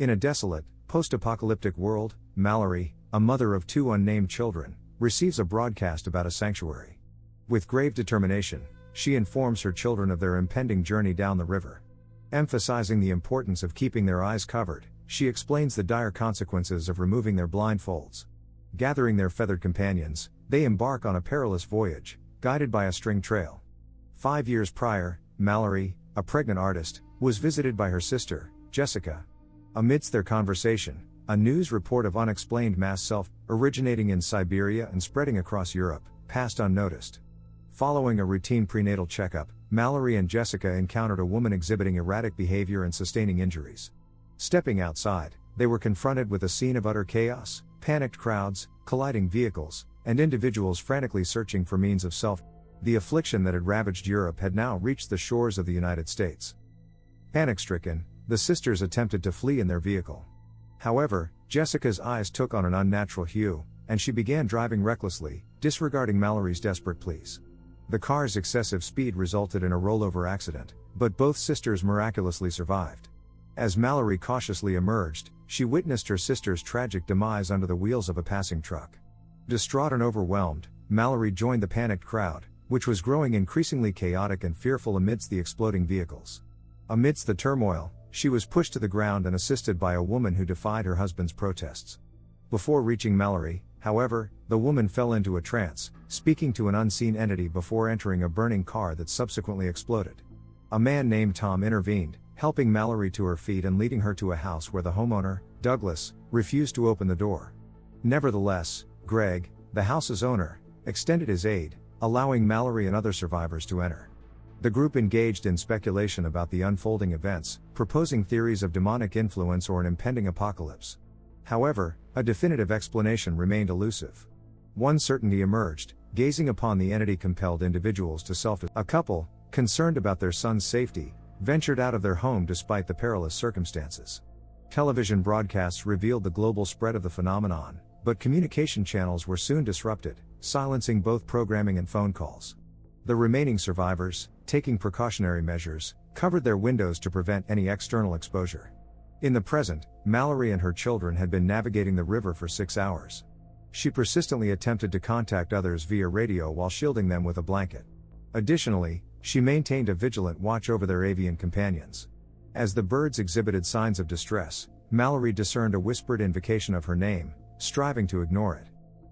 In a desolate, post-apocalyptic world, Mallory, a mother of 2 unnamed children, receives a broadcast about a sanctuary. With grave determination, she informs her children of their impending journey down the river. Emphasizing the importance of keeping their eyes covered, she explains the dire consequences of removing their blindfolds. Gathering their feathered companions, they embark on a perilous voyage, guided by a string trail. 5 years prior, Mallory, a pregnant artist, was visited by her sister, Jessica. Amidst their conversation, a news report of unexplained mass self-originating in Siberia and spreading across Europe, passed unnoticed. Following a routine prenatal checkup, Mallory and Jessica encountered a woman exhibiting erratic behavior and sustaining injuries. Stepping outside, they were confronted with a scene of utter chaos, panicked crowds, colliding vehicles, and individuals frantically searching for means of self. The affliction that had ravaged Europe had now reached the shores of the United States. Panic-stricken, the sisters attempted to flee in their vehicle. However, Jessica's eyes took on an unnatural hue, and she began driving recklessly, disregarding Mallory's desperate pleas. The car's excessive speed resulted in a rollover accident, but both sisters miraculously survived. As Mallory cautiously emerged, she witnessed her sister's tragic demise under the wheels of a passing truck. Distraught and overwhelmed, Mallory joined the panicked crowd, which was growing increasingly chaotic and fearful amidst the exploding vehicles. Amidst the turmoil, she was pushed to the ground and assisted by a woman who defied her husband's protests. Before reaching Mallory, however, the woman fell into a trance, speaking to an unseen entity before entering a burning car that subsequently exploded. A man named Tom intervened, helping Mallory to her feet and leading her to a house where the homeowner, Douglas, refused to open the door. Nevertheless, Greg, the house's owner, extended his aid, allowing Mallory and other survivors to enter. The group engaged in speculation about the unfolding events, proposing theories of demonic influence or an impending apocalypse. However, a definitive explanation remained elusive. One certainty emerged: gazing upon the entity compelled individuals to self-destruct. A couple, concerned about their son's safety, ventured out of their home despite the perilous circumstances. Television broadcasts revealed the global spread of the phenomenon, but communication channels were soon disrupted, silencing both programming and phone calls. The remaining survivors, taking precautionary measures, covered their windows to prevent any external exposure. In the present, Mallory and her children had been navigating the river for 6 hours. She persistently attempted to contact others via radio while shielding them with a blanket. Additionally, she maintained a vigilant watch over their avian companions. As the birds exhibited signs of distress, Mallory discerned a whispered invocation of her name, striving to ignore it.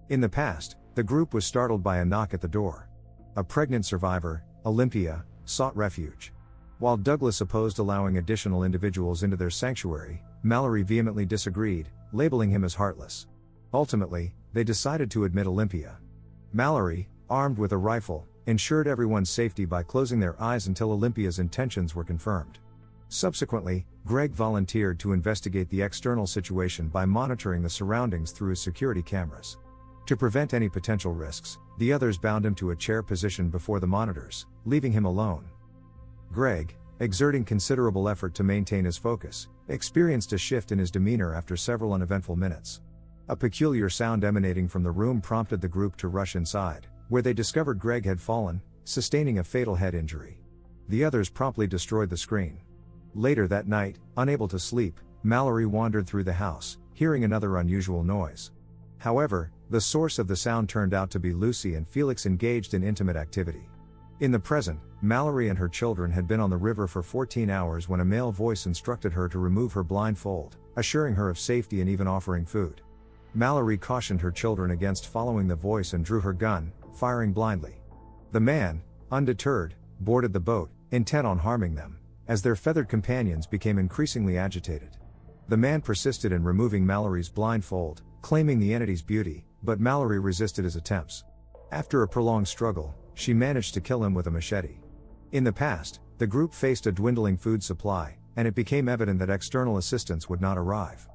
In the past, the group was startled by a knock at the door. A pregnant survivor, Olympia, sought refuge. While Douglas opposed allowing additional individuals into their sanctuary, Mallory vehemently disagreed, labeling him as heartless. Ultimately, they decided to admit Olympia. Mallory, armed with a rifle, ensured everyone's safety by closing their eyes until Olympia's intentions were confirmed. Subsequently, Greg volunteered to investigate the external situation by monitoring the surroundings through his security cameras. To prevent any potential risks, the others bound him to a chair position before the monitors, leaving him alone. Greg, exerting considerable effort to maintain his focus, experienced a shift in his demeanor after several uneventful minutes. A peculiar sound emanating from the room prompted the group to rush inside, where they discovered Greg had fallen, sustaining a fatal head injury. The others promptly destroyed the screen. Later that night, unable to sleep, Mallory wandered through the house, hearing another unusual noise. However, the source of the sound turned out to be Lucy and Felix engaged in intimate activity. In the present, Mallory and her children had been on the river for 14 hours when a male voice instructed her to remove her blindfold, assuring her of safety and even offering food. Mallory cautioned her children against following the voice and drew her gun, firing blindly. The man, undeterred, boarded the boat, intent on harming them, as their feathered companions became increasingly agitated. The man persisted in removing Mallory's blindfold, claiming the entity's beauty, but Mallory resisted his attempts. After a prolonged struggle, she managed to kill him with a machete. In the past, the group faced a dwindling food supply, and it became evident that external assistance would not arrive.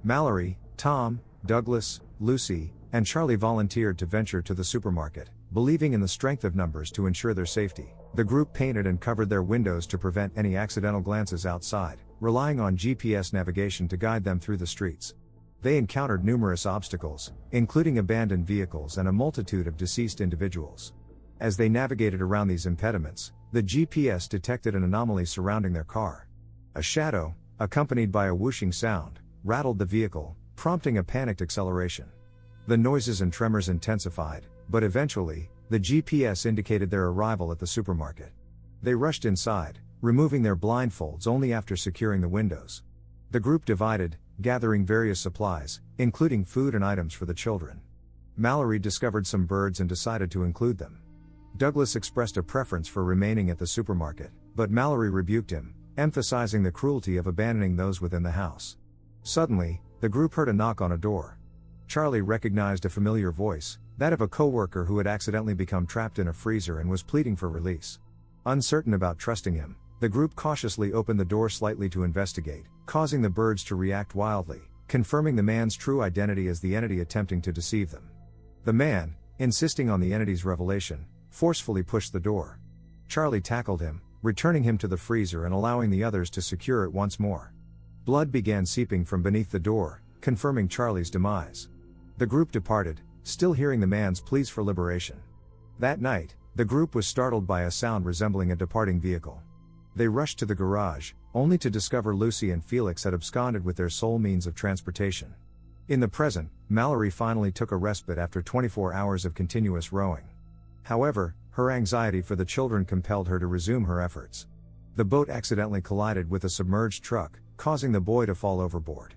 Mallory, Tom, Douglas, Lucy, and Charlie volunteered to venture to the supermarket, believing in the strength of numbers to ensure their safety. The group painted and covered their windows to prevent any accidental glances outside, relying on GPS navigation to guide them through the streets. They encountered numerous obstacles, including abandoned vehicles and a multitude of deceased individuals. As they navigated around these impediments, the GPS detected an anomaly surrounding their car. A shadow, accompanied by a whooshing sound, rattled the vehicle, prompting a panicked acceleration. The noises and tremors intensified, but eventually, the GPS indicated their arrival at the supermarket. They rushed inside, removing their blindfolds only after securing the windows. The group divided, gathering various supplies, including food and items for the children. Mallory discovered some birds and decided to include them. Douglas expressed a preference for remaining at the supermarket, but Mallory rebuked him, emphasizing the cruelty of abandoning those within the house. Suddenly, the group heard a knock on a door. Charlie recognized a familiar voice, that of a coworker who had accidentally become trapped in a freezer and was pleading for release. Uncertain about trusting him, the group cautiously opened the door slightly to investigate, causing the birds to react wildly, confirming the man's true identity as the entity attempting to deceive them. The man, insisting on the entity's revelation, forcefully pushed the door. Charlie tackled him, returning him to the freezer and allowing the others to secure it once more. Blood began seeping from beneath the door, confirming Charlie's demise. The group departed, still hearing the man's pleas for liberation. That night, the group was startled by a sound resembling a departing vehicle. They rushed to the garage, only to discover Lucy and Felix had absconded with their sole means of transportation. In the present, Mallory finally took a respite after 24 hours of continuous rowing. However, her anxiety for the children compelled her to resume her efforts. The boat accidentally collided with a submerged truck, causing the boy to fall overboard.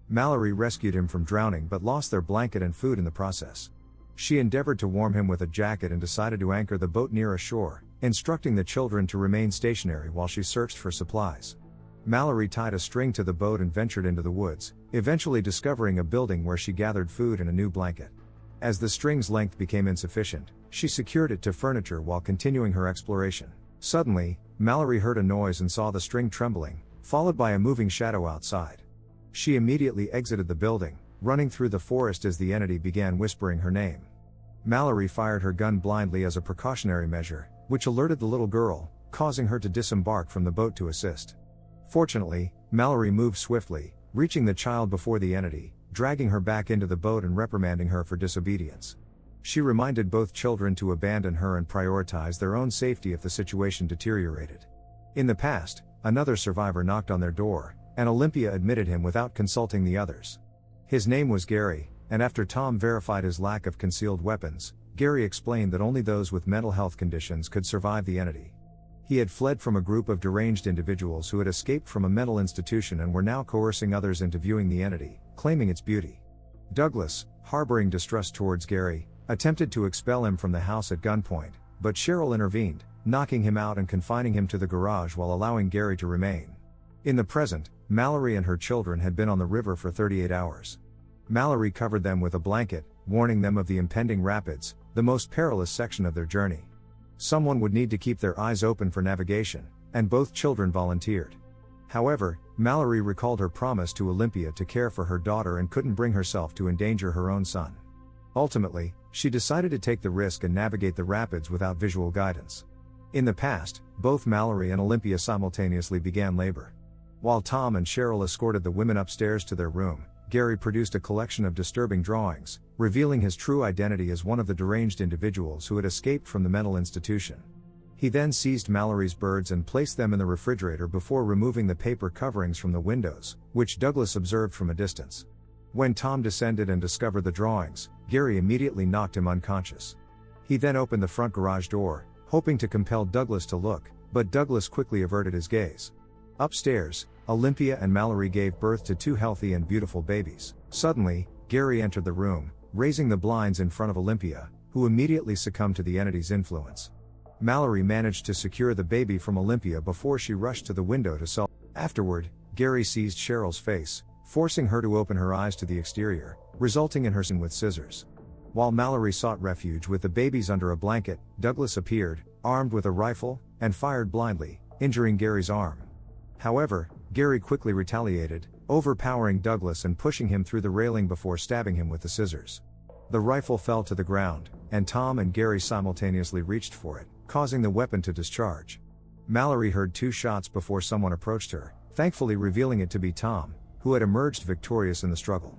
Mallory rescued him from drowning but lost their blanket and food in the process. She endeavored to warm him with a jacket and decided to anchor the boat near a shore, instructing the children to remain stationary while she searched for supplies. Mallory tied a string to the boat and ventured into the woods, eventually discovering a building where she gathered food and a new blanket. As the string's length became insufficient, she secured it to furniture while continuing her exploration. Suddenly, Mallory heard a noise and saw the string trembling, followed by a moving shadow outside. She immediately exited the building, running through the forest as the entity began whispering her name. Mallory fired her gun blindly as a precautionary measure, which alerted the little girl, causing her to disembark from the boat to assist. Fortunately, Mallory moved swiftly, reaching the child before the entity, dragging her back into the boat and reprimanding her for disobedience. She reminded both children to abandon her and prioritize their own safety if the situation deteriorated. In the past, another survivor knocked on their door, and Olympia admitted him without consulting the others. His name was Gary, and after Tom verified his lack of concealed weapons, Gary explained that only those with mental health conditions could survive the entity. He had fled from a group of deranged individuals who had escaped from a mental institution and were now coercing others into viewing the entity, claiming its beauty. Douglas, harboring distrust towards Gary, attempted to expel him from the house at gunpoint, but Cheryl intervened, knocking him out and confining him to the garage while allowing Gary to remain. In the present, Mallory and her children had been on the river for 38 hours. Mallory covered them with a blanket, warning them of the impending rapids, the most perilous section of their journey. Someone would need to keep their eyes open for navigation, and both children volunteered. However, Mallory recalled her promise to Olympia to care for her daughter and couldn't bring herself to endanger her own son. Ultimately, she decided to take the risk and navigate the rapids without visual guidance. In the past, both Mallory and Olympia simultaneously began labor. While Tom and Cheryl escorted the women upstairs to their room, Gary produced a collection of disturbing drawings, revealing his true identity as one of the deranged individuals who had escaped from the mental institution. He then seized Mallory's birds and placed them in the refrigerator before removing the paper coverings from the windows, which Douglas observed from a distance. When Tom descended and discovered the drawings, Gary immediately knocked him unconscious. He then opened the front garage door, hoping to compel Douglas to look, but Douglas quickly averted his gaze. Upstairs, Olympia and Mallory gave birth to two healthy and beautiful babies. Suddenly, Gary entered the room, raising the blinds in front of Olympia, who immediately succumbed to the entity's influence. Mallory managed to secure the baby from Olympia before she rushed to the window to sell. Afterward, Gary seized Cheryl's face, forcing her to open her eyes to the exterior, resulting in her sin with scissors. While Mallory sought refuge with the babies under a blanket, Douglas appeared, armed with a rifle, and fired blindly, injuring Gary's arm. However, Gary quickly retaliated, overpowering Douglas and pushing him through the railing before stabbing him with the scissors. The rifle fell to the ground, and Tom and Gary simultaneously reached for it, causing the weapon to discharge. Mallory heard two shots before someone approached her, thankfully revealing it to be Tom, who had emerged victorious in the struggle.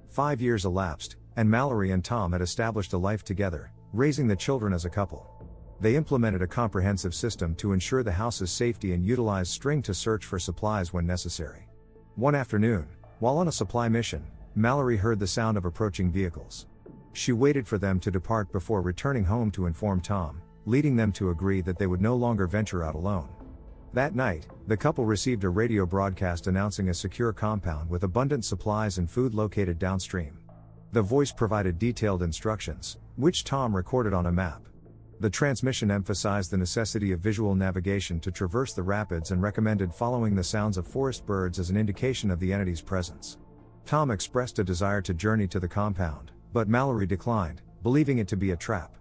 5 years elapsed, and Mallory and Tom had established a life together, raising the children as a couple. They implemented a comprehensive system to ensure the house's safety and utilized string to search for supplies when necessary. One afternoon, While on a supply mission, Mallory heard the sound of approaching vehicles. She waited for them to depart before returning home to inform Tom, leading them to agree that they would no longer venture out alone. That night, the couple received a radio broadcast announcing a secure compound with abundant supplies and food located downstream. The voice provided detailed instructions, which Tom recorded on a map. The transmission emphasized the necessity of visual navigation to traverse the rapids and recommended following the sounds of forest birds as an indication of the entity's presence. Tom expressed a desire to journey to the compound, but Mallory declined, believing it to be a trap.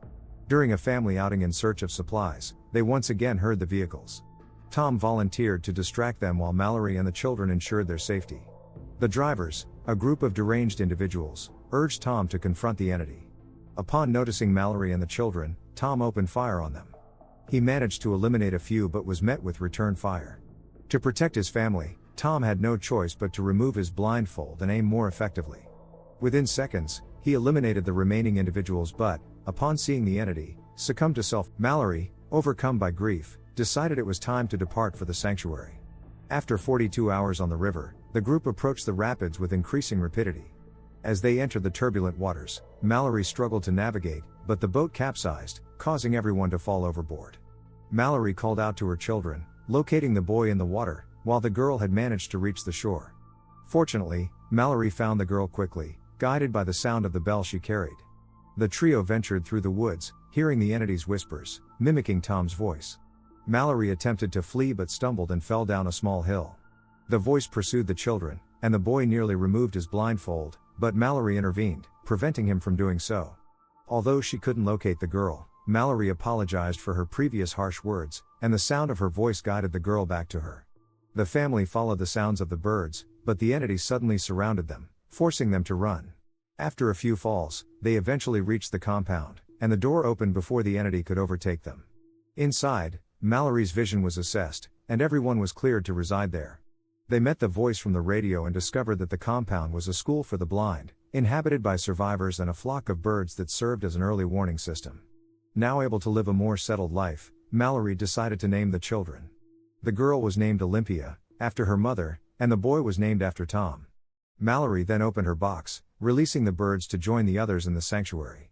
During a family outing in search of supplies, they once again heard the vehicles. Tom volunteered to distract them while Mallory and the children ensured their safety. The drivers, a group of deranged individuals, urged Tom to confront the entity. Upon noticing Mallory and the children, Tom opened fire on them. He managed to eliminate a few but was met with return fire. To protect his family, Tom had no choice but to remove his blindfold and aim more effectively. Within seconds, he eliminated the remaining individuals but, upon seeing the entity, succumbed to self. Mallory, overcome by grief, decided it was time to depart for the sanctuary. After 42 hours on the river, the group approached the rapids with increasing rapidity. As they entered the turbulent waters, Mallory struggled to navigate, but the boat capsized, causing everyone to fall overboard. Mallory called out to her children, locating the boy in the water, while the girl had managed to reach the shore. Fortunately, Mallory found the girl quickly, guided by the sound of the bell she carried. The trio ventured through the woods, hearing the entity's whispers, mimicking Tom's voice. Mallory attempted to flee but stumbled and fell down a small hill. The voice pursued the children, and the boy nearly removed his blindfold, but Mallory intervened, preventing him from doing so. Although she couldn't locate the girl, Mallory apologized for her previous harsh words, and the sound of her voice guided the girl back to her. The family followed the sounds of the birds, but the entity suddenly surrounded them, forcing them to run. After a few falls, they eventually reached the compound, and the door opened before the entity could overtake them. Inside, Mallory's vision was assessed, and everyone was cleared to reside there. They met the voice from the radio and discovered that the compound was a school for the blind, inhabited by survivors and a flock of birds that served as an early warning system. Now able to live a more settled life, Mallory decided to name the children. The girl was named Olympia, after her mother, and the boy was named after Tom. Mallory then opened her box, releasing the birds to join the others in the sanctuary.